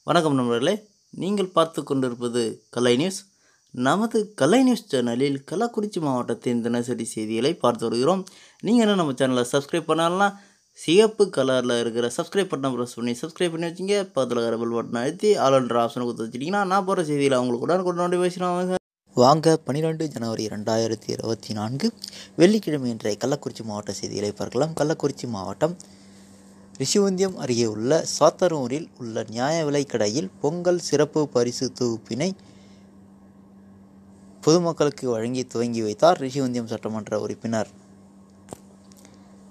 வணக்கம் நண்பர்களே, நீங்கள் பார்த்து கொண்டிருப்பது கலை நியூஸ். நமது கலை நியூஸ் சேனலில் கள்ளக்குறிச்சி மாவட்டத்தின் தினசரி செய்திகளை பார்த்து வருகிறோம். நீங்கள் என்ன நம்ம சேனலை சப்ஸ்கிரைப் பண்ணலாம், சிவப்பு கலரில் இருக்கிற சப்ஸ்கிரைப் பட்டனை ப்ரெஸ் பண்ணி சப்ஸ்கிரைப் பண்ணி வச்சிங்க. பக்கத்தில் இருக்கிற பெல் பட்டனை அழுத்தி ஆல்ன்ற ஆப்ஷனை கொடுத்து வச்சிட்டிங்கன்னா நான் போகிற செய்தியில் அவங்களுக்கு உடனுக்குடன் நோட்டிஃபிகேஷன் ஆகுங்க. வாங்க 12 ஜனவரி 2024 வெள்ளிக்கிழமை இன்றைய கள்ளக்குறிச்சி மாவட்ட செய்திகளை பார்க்கலாம். கள்ளக்குறிச்சி மாவட்டம் ரிஷிவந்தியம் அருகே உள்ள சாத்தனூரில் உள்ள நியாய விலைக் கடையில் பொங்கல் சிறப்பு பரிசு தொகுப்பினை பொதுமக்களுக்கு வழங்கி துவங்கி வைத்தார் ரிஷிவந்தியம் சட்டமன்ற உறுப்பினர்.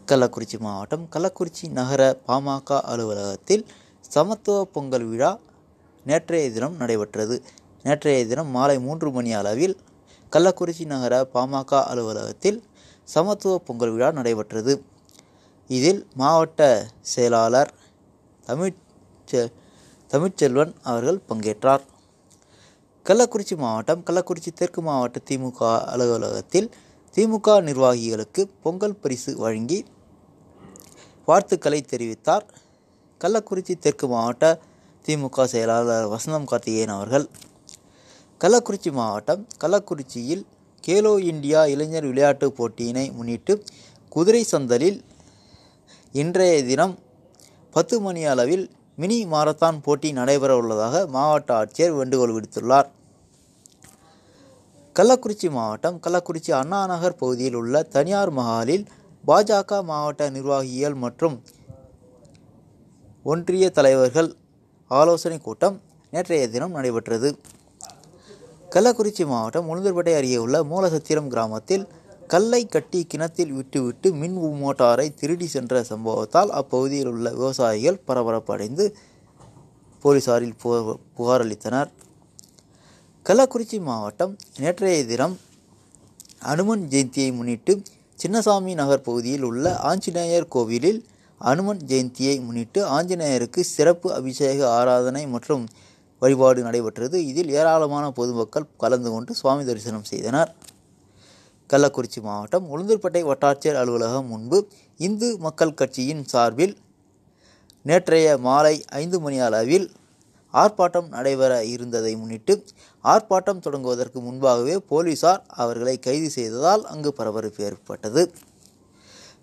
கள்ளக்குறிச்சி மாவட்டம் கள்ளக்குறிச்சி நகர பாமக அலுவலகத்தில் சமத்துவ பொங்கல் விழா நேற்றைய தினம் நடைபெற்றது. நேற்றைய தினம் மாலை 3 மணி அளவில் கள்ளக்குறிச்சி நகர பாமக அலுவலகத்தில் சமத்துவ பொங்கல் விழா நடைபெற்றது. இதில் மாவட்ட செயலாளர் தமிழ்ச்செல்வன் அவர்கள் பங்கேற்றார். கள்ளக்குறிச்சி மாவட்டம் கள்ளக்குறிச்சி தெற்கு மாவட்ட திமுக அலுவலகத்தில் திமுக நிர்வாகிகளுக்கு பொங்கல் பரிசு வழங்கி வாழ்த்துக்களை தெரிவித்தார் கள்ளக்குறிச்சி தெற்கு மாவட்ட திமுக செயலாளர் வசந்தம் கார்த்திகேயன் அவர்கள். கள்ளக்குறிச்சி மாவட்டம் கள்ளக்குறிச்சியில் கேலோ இந்தியா இளைஞர் விளையாட்டு போட்டியினை முன்னிட்டு குதிரை சந்தலில் இன்றைய தினம் 10 மணி அளவில் மினி மாரத்தான் போட்டி நடைபெற உள்ளதாக மாவட்ட ஆட்சியர் வேண்டுகோள் விடுத்துள்ளார். கள்ளக்குறிச்சி மாவட்டம் கள்ளக்குறிச்சி அண்ணா நகர் பகுதியில் உள்ள தனியார் மஹாலில் பாஜக மாவட்ட நிர்வாகிகள் மற்றும் ஒன்றிய தலைவர்கள் ஆலோசனை கூட்டம் நேற்றைய தினம் நடைபெற்றது. கள்ளக்குறிச்சி மாவட்டம் உளுந்தூர்பேட்டை அருகே உள்ள மூலசத்திரம் கிராமத்தில் கல்லை கட்டி கிணத்தில் விட்டுவிட்டு மின் மோட்டாரை திருடி சென்ற சம்பவத்தால் அப்பகுதியில் உள்ள விவசாயிகள் பரபரப்பு அடைந்து போலீசாரில் புகார் அளித்தனர். கள்ளக்குறிச்சி மாவட்டம் நேற்றைய தினம் அனுமன் ஜெயந்தியை முன்னிட்டு சின்னசாமி நகர் பகுதியில் உள்ள ஆஞ்சநேயர் கோவிலில் அனுமன் ஜெயந்தியை முன்னிட்டு ஆஞ்சநேயருக்கு சிறப்பு அபிஷேக ஆராதனை மற்றும் வழிபாடு நடைபெற்றது. இதில் ஏராளமான பொதுமக்கள் கலந்து கொண்டு சுவாமி தரிசனம் செய்தனர். கள்ளக்குறிச்சி மாவட்டம் உளுந்தூர்பேட்டை வட்டாட்சியர் அலுவலகம் முன்பு இந்து மக்கள் கட்சியின் சார்பில் நேற்றைய மாலை 5 மணி அளவில் ஆர்ப்பாட்டம் நடைபெற இருந்ததை முன்னிட்டு ஆர்ப்பாட்டம் தொடங்குவதற்கு முன்பாகவே போலீசார் அவர்களை கைது செய்ததால் அங்கு பரபரப்பு ஏற்பட்டது.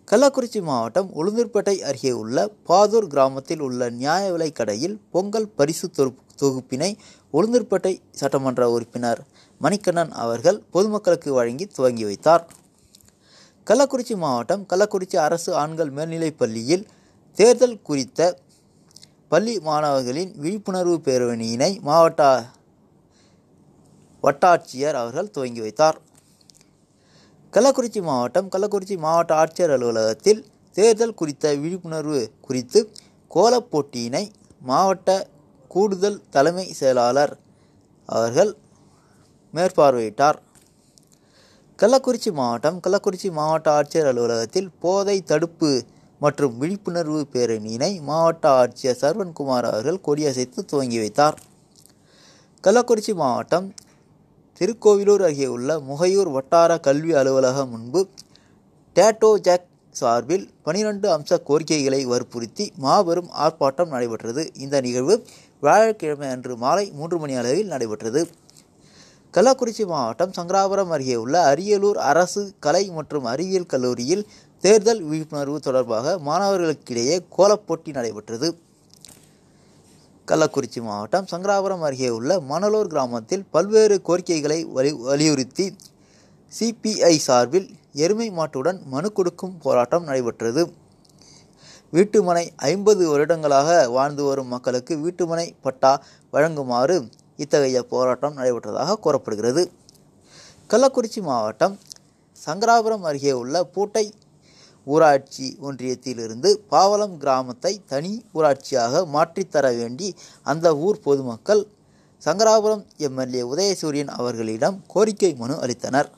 கள்ளக்குறிச்சி மாவட்டம் உளுந்தூர்பேட்டை அருகே உள்ள பாதூர் கிராமத்தில் உள்ள நியாய விலைக் கடையில் பொங்கல் பரிசு தொகுப்பினை உளுந்தூர்பேட்டை சட்டமன்ற உறுப்பினர் மணிகண்ணன் அவர்கள் பொதுமக்களுக்கு வழங்கி துவங்கி வைத்தார். கள்ளக்குறிச்சி மாவட்டம் கள்ளக்குறிச்சி அரசு ஆண்கள் மேல்நிலைப் பள்ளியில் தேர்தல் குறித்த பள்ளி மாணவர்களின் விழிப்புணர்வு பேரணியினை வட்டாட்சியர் அவர்கள் துவங்கி வைத்தார். கள்ளக்குறிச்சி மாவட்டம் கள்ளக்குறிச்சி மாவட்ட ஆட்சியர் அலுவலகத்தில் தேர்தல் குறித்த விழிப்புணர்வு குறித்து கோலப் போட்டியினை மாவட்ட கூடுதல் தலைமை செயலாளர் அவர்கள் மேற்பார்வையிட்டார். கள்ளக்குறிச்சி மாவட்டம் கள்ளக்குறிச்சி மாவட்ட ஆட்சியர் அலுவலகத்தில் போதை தடுப்பு மற்றும் விழிப்புணர்வு பேரணியினை மாவட்ட ஆட்சியர் சரவண்குமார் அவர்கள் கொடியசைத்து துவங்கி வைத்தார். கள்ளக்குறிச்சி மாவட்டம் திருக்கோவிலூர் அருகே உள்ள முகையூர் வட்டார கல்வி அலுவலகம் முன்பு டேட்டோ ஜாக் சார்பில் 12 அம்ச கோரிக்கைகளை வற்புறுத்தி மாபெரும் ஆர்ப்பாட்டம் நடைபெற்றது. இந்த நிகழ்வு வியாழக்கிழமை அன்று மாலை 3 மணி அளவில் நடைபெற்றது. கள்ளக்குறிச்சி மாவட்டம் சங்கராபுரம் அருகே உள்ள அரியலூர் அரசு கலை மற்றும் அறிவியல் கல்லூரியில் தேர்தல் விழிப்புணர்வு தொடர்பாக மாணவர்களுக்கிடையே கோலப்போட்டி நடைபெற்றது. கள்ளக்குறிச்சி மாவட்டம் சங்கராபுரம் அருகே உள்ள மணலூர் கிராமத்தில் பல்வேறு கோரிக்கைகளை வலியுறுத்தி சிபிஐ சார்பில் எருமை மாட்டுடன் மனு கொடுக்கும் போராட்டம் நடைபெற்றது. வீட்டுமனை 50 வருடங்களாக வாழ்ந்து வரும் மக்களுக்கு வீட்டுமனை பட்டா வழங்குமாறு இத்தகைய போராட்டம் நடைபெற்றதாக கூறப்படுகிறது. கள்ளக்குறிச்சி மாவட்டம் சங்கராபுரம் அருகே உள்ள பூட்டை ஊராட்சி ஒன்றியத்திலிருந்து பாவலம் கிராமத்தை தனி ஊராட்சியாக மாற்றித்தர வேண்டி அந்த ஊர் பொதுமக்கள் சங்கராபுரம் எம்எல்ஏ உதயசூரியன் அவர்களிடம் கோரிக்கை மனு அளித்தனர்.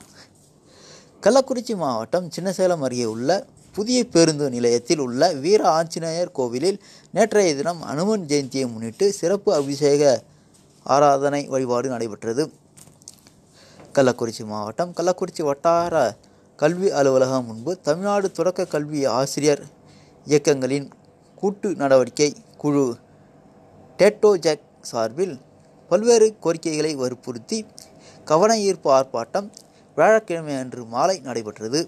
கள்ளக்குறிச்சி மாவட்டம் சின்னசேலம் அருகே உள்ள புதிய பேருந்து நிலையத்தில் உள்ள வீர ஆஞ்சநேயர் கோவிலில் நேற்றைய தினம் அனுமன் ஜெயந்தியை முன்னிட்டு சிறப்பு அபிஷேக ஆராதனை வழிபாடு நடைபெற்றது. கள்ளக்குறிச்சி மாவட்டம் கள்ளக்குறிச்சி வட்டார கல்வி அலுவலகம் முன்பு தமிழ்நாடு தொடக்க கல்வி ஆசிரியர் இயக்கங்களின் கூட்டு நடவடிக்கை குழு டேட்டோ ஜாக் சார்பில் பல்வேறு கோரிக்கைகளை வற்புறுத்தி கவன ஈர்ப்பு ஆர்ப்பாட்டம் வியாழக்கிழமை அன்று மாலை நடைபெற்றது.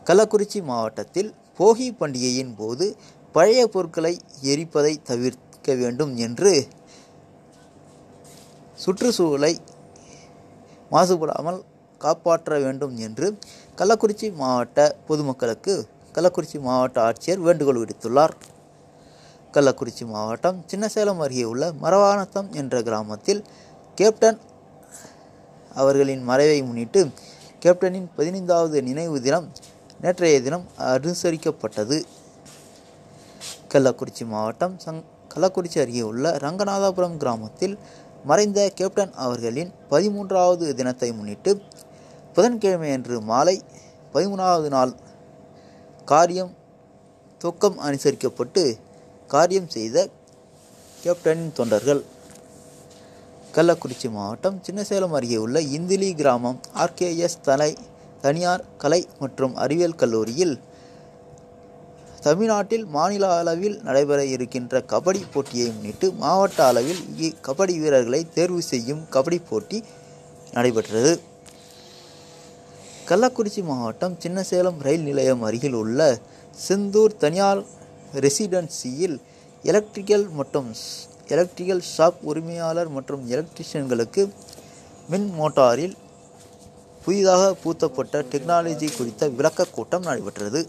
கள்ளக்குறிச்சி மாவட்டத்தில் போகி பண்டிகையின் போது பழைய பொருட்களை எரிப்பதை தவிர்க்க வேண்டும் என்று சுற்றுச்சூழலை மாசுபடாமல் காப்பாற்ற வேண்டும் என்று கள்ளக்குறிச்சி மாவட்ட பொதுமக்களுக்கு கள்ளக்குறிச்சி மாவட்ட ஆட்சியர் வேண்டுகோள் விடுத்துள்ளார். கள்ளக்குறிச்சி மாவட்டம் சின்னசேலம் அருகே உள்ள மரவானத்தம் என்ற கிராமத்தில் கேப்டன் அவர்களின் மறைவை முன்னிட்டு கேப்டனின் 15வது நினைவு தினம் நேற்றைய தினம் அனுசரிக்கப்பட்டது. கள்ளக்குறிச்சி மாவட்டம் கள்ளக்குறிச்சி அருகே உள்ள ரங்கநாதபுரம் கிராமத்தில் மறைந்த கேப்டன் அவர்களின் 13வது தினத்தை முன்னிட்டு புதன்கிழமை அன்று மாலை 13வது நாள் காரியம் துவக்கம் அனுசரிக்கப்பட்டு காரியம் செய்த கேப்டனின் தொண்டர்கள் கள்ளக்குறிச்சி மாவட்டம் சின்னசேலம் அருகே உள்ள இந்திலி கிராமம் RKS தனியார் கலை மற்றும் அறிவியல் கல்லூரியில் தமிழ்நாட்டில் மாநில அளவில் நடைபெற இருக்கின்ற கபடி போட்டியை முன்னிட்டு மாவட்ட அளவில் கபடி வீரர்களை தேர்வு செய்யும் கபடி போட்டி நடைபெற்றது. கள்ளக்குறிச்சி மாவட்டம் சின்னசேலம் ரயில் நிலையம் அருகில் உள்ள செந்தூர் தனியார் ரெசிடென்சியில் எலக்ட்ரிக்கல் ஷாப் உரிமையாளர் மற்றும் எலக்ட்ரீஷியன்களுக்கு மின் மோட்டாரில் புதிதாக பூத்தப்பட்ட டெக்னாலஜி குறித்த விளக்க கூட்டம் நடைபெற்றது.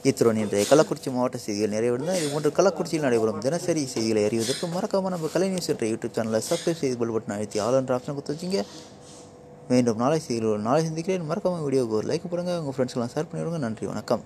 இத்துடன் இன்றைய கள்ளக்குறிச்சி மாவட்ட செய்திகள் நிறைவடைந்தன. இது போன்று கள்ளக்குறிச்சியில் நடைபெறும் தினசரி செய்திகளை அறிவதற்கு மறக்காம நம்ம கலை நியூஸ் என்ற யூடியூப் சேனலை சப்ஸ்கிரைப் செய்து பெல் பட்டன் அழுத்தி ஆல் என்ற ஆப்ஷன் கொடுத்து வச்சிங்க. மீண்டும் நாளை சந்திக்கிறேன். மறக்காம வீடியோக்கு ஒரு லைக் போடுங்க, உங்கள் ஃப்ரெண்ட்ஸ்லாம் ஷேர் பண்ணிவிடுங்க. நன்றி, வணக்கம்.